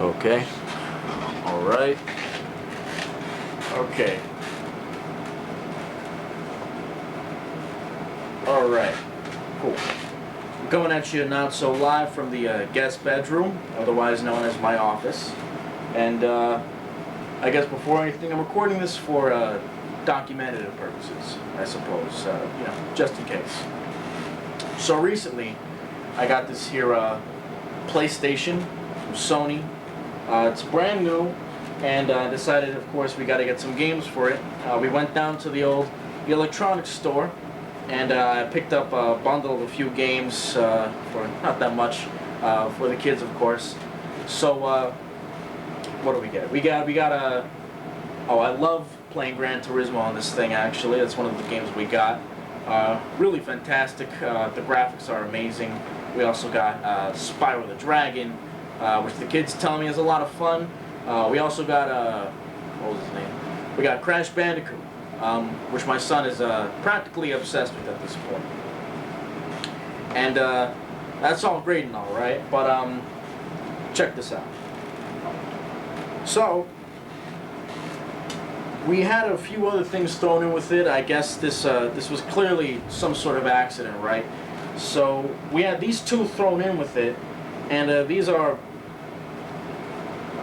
Okay. All right. Okay. All right. Cool. I'm coming at you not so live from the guest bedroom, otherwise known as my office. And I guess before anything, I'm recording this for documentative purposes, I suppose. Just in case. So recently, I got this here PlayStation from Sony. It's brand new, and I decided, of course, we got to get some games for it. We went down to the electronics store, and I picked up a bundle of a few games for not that much for the kids, of course. So what do we get? We got a. Oh, I love playing Gran Turismo on this thing. Actually, that's one of the games we got. Really fantastic. The graphics are amazing. We also got Spyro the Dragon, which the kids tell me is a lot of fun. We also got what was his name? We got Crash Bandicoot, which my son is practically obsessed with at this point. And that's all great and all, right? But check this out. So we had a few other things thrown in with it. I guess this was clearly some sort of accident, right? So we had these two thrown in with it, and these are,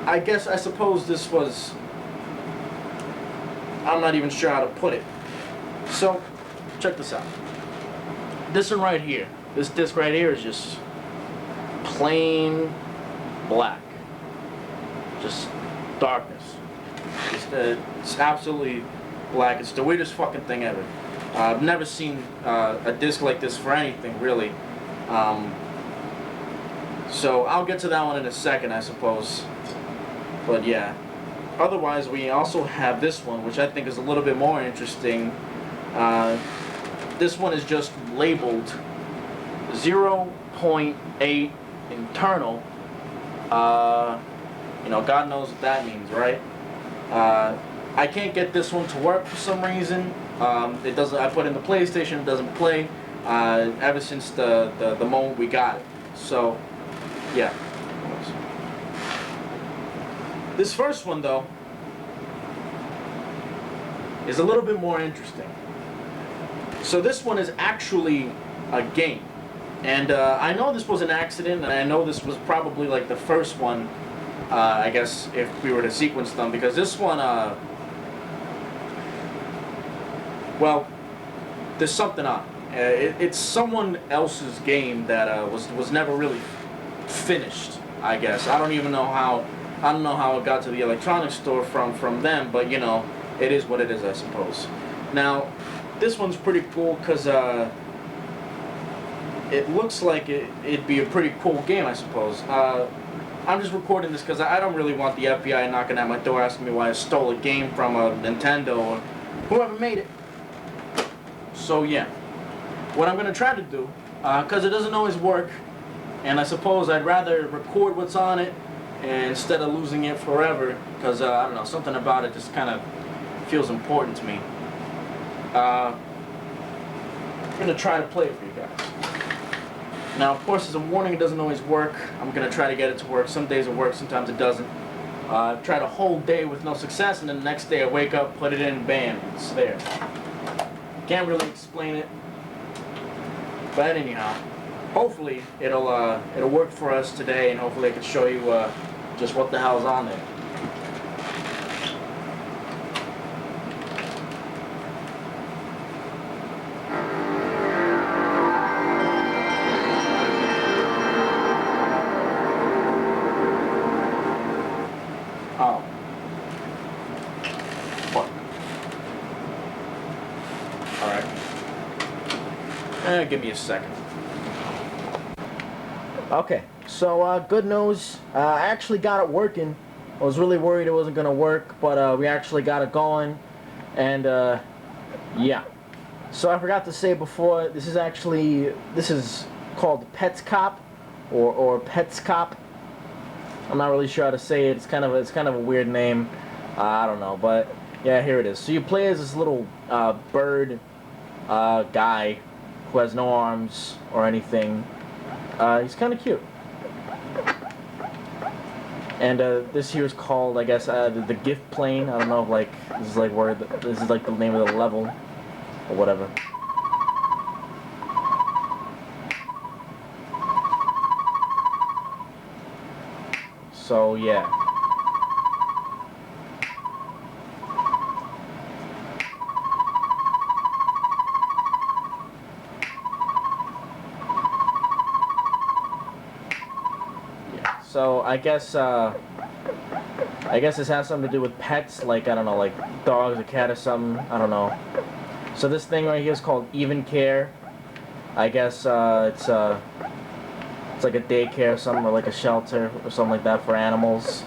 I suppose this was, I'm not even sure how to put it. So, check this out. This one right here, this disc right here is just plain black. Just darkness. It's absolutely black. It's the weirdest fucking thing ever. I've never seen a disc like this for anything, really. So I'll get to that one in a second, I suppose. But yeah. Otherwise, we also have this one, which I think is a little bit more interesting. This one is just labeled 0.8 internal. God knows what that means, right? I can't get this one to work for some reason. It doesn't. I put in the PlayStation, it doesn't play ever since the moment we got it. So, yeah. This first one, though, is a little bit more interesting. So this one is actually a game, and I know this was an accident, and I know this was probably like the first one. I guess if we were to sequence them, because this one, well, there's something on it. It's someone else's game that was never really finished, I guess. I don't know how it got to the electronics store from them, but it is what it is, I suppose. Now, this one's pretty cool because it looks like it'd be a pretty cool game, I suppose. I'm just recording this because I don't really want the FBI knocking at my door asking me why I stole a game from a Nintendo or whoever made it. So yeah, what I'm going to try to do, because it doesn't always work, and I suppose I'd rather record what's on it instead of losing it forever, because I don't know, something about it just kind of feels important to me. I'm going to try to play it for you guys. Now, of course, as a warning, it doesn't always work. I'm going to try to get it to work. Some days it works, sometimes it doesn't. I've tried a whole day with no success, and then the next day I wake up, put it in, bam, it's there. Can't really explain it. But anyhow, hopefully it'll work for us today, and hopefully I can show you just what the hell's on there. Oh. Fuck. Alright. Give me a second. Okay, so good news. I actually got it working. I was really worried it wasn't going to work, but we actually got it going. And yeah. So I forgot to say before, this is called Petscop or Petscop. I'm not really sure how to say it. It's kind of a weird name. I don't know, but yeah, here it is. So you play as this little bird guy who has no arms or anything. He's kind of cute. And this here is called, I guess, the gift plane. I don't know if like this is like where this is like the name of the level or whatever. So yeah. So I guess this has something to do with pets, like I don't know, like dogs, a cat, or something. I don't know. So this thing right here is called Even Care. I guess it's like a daycare or something, or like a shelter or something like that for animals.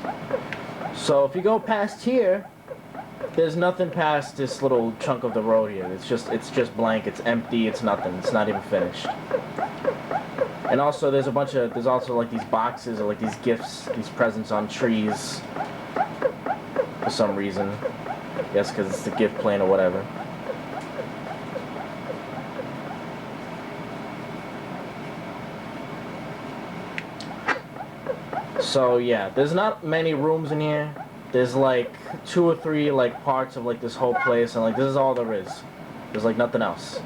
So if you go past here, there's nothing past this little chunk of the road here. It's just blank. It's empty. It's nothing. It's not even finished. And also there's also like these boxes or like these gifts, these presents on trees for some reason. I guess because it's the gift plane or whatever. So yeah, there's not many rooms in here. There's like 2 or 3 like parts of like this whole place, and like this is all there is. There's like nothing else.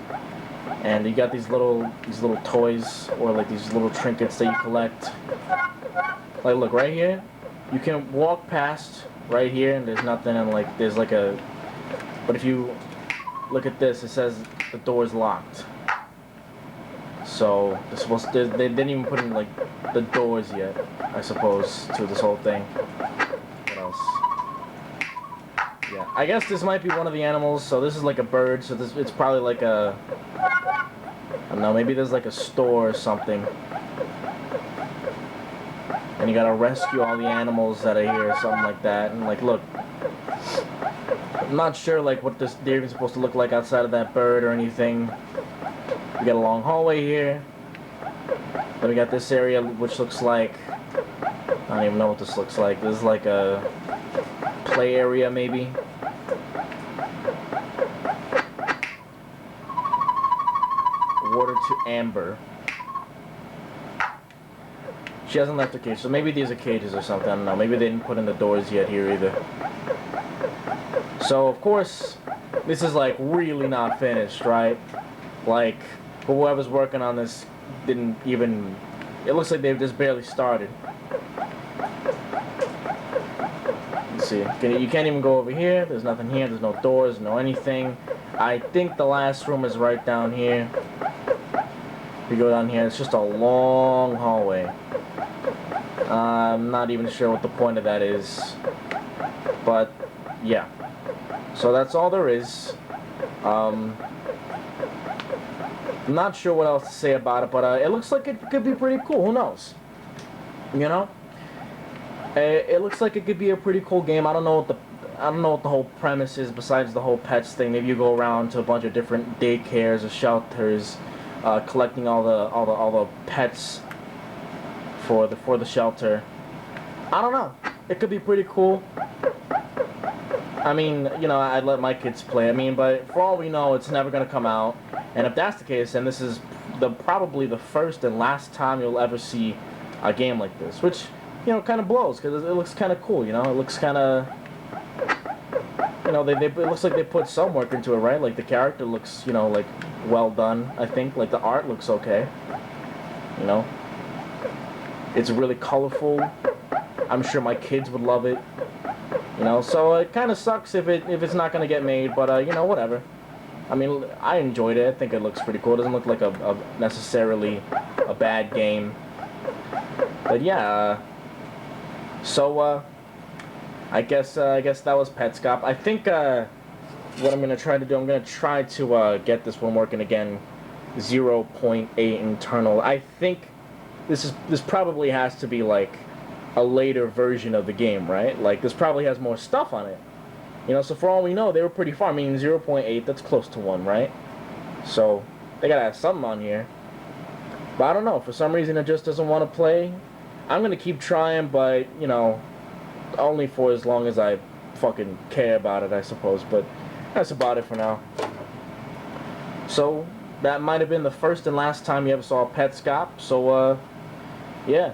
And you got these little toys or like these little trinkets that you collect. Like look right here, you can walk past right here and there's nothing, and like there's like a. But if you look at this, it says the door's locked. So they didn't even put in like the doors yet, I suppose, to this whole thing. What else? Yeah, I guess this might be one of the animals. So this is like a bird. So it's probably like a. I don't know. Maybe there's like a store or something. And you gotta rescue all the animals that are here or something like that. And like, look. I'm not sure like what they're even supposed to look like outside of that bird or anything. We got a long hallway here. Then we got this area which looks like, I don't even know what this looks like. This is like a play area maybe. Water to Amber. She hasn't left her cage, so maybe these are cages or something. I don't know. Maybe they didn't put in the doors yet here either. So of course, this is like really not finished, right? Like whoever's working on this didn't even. It looks like they've just barely started. Let's see. You can't even go over here. There's nothing here. There's no doors, no anything. I think the last room is right down here. If you go down here, it's just a long hallway. I'm not even sure what the point of that is. But, yeah. So that's all there is. I'm not sure what else to say about it, but it looks like it could be pretty cool. Who knows? You know? It looks like it could be a pretty cool game. I don't know what the whole premise is besides the whole pets thing. Maybe you go around to a bunch of different daycares or shelters, collecting all the pets for the shelter. I don't know. It could be pretty cool. I mean, you know, I'd let my kids play. I mean, but for all we know, it's never gonna come out. And if that's the case, then this is probably the first and last time you'll ever see a game like this, which, you know, kind of blows because it looks kind of cool. You know, it looks kind of, you know, it looks like they put some work into it, right? Like the character looks, you know, like well done. I think like the art looks okay. You know, it's really colorful. I'm sure my kids would love it. You know, so it kind of sucks if it's not gonna get made, but you know, whatever. I mean, I enjoyed it. I think it looks pretty cool. It doesn't look like a necessarily a bad game. But yeah. So I guess that was Petscop. I think what I'm gonna try to do, I'm gonna try to get this one working again. 0.8 internal. I think this probably has to be like a later version of the game, right? Like this probably has more stuff on it. You know, so for all we know, they were pretty far. I mean, 0.8, that's close to 1, right? So they gotta have something on here. But I don't know. For some reason, it just doesn't want to play. I'm gonna keep trying, but you know, only for as long as I fucking care about it, I suppose. But that's about it for now. So that might have been the first and last time you ever saw Petscop. So yeah.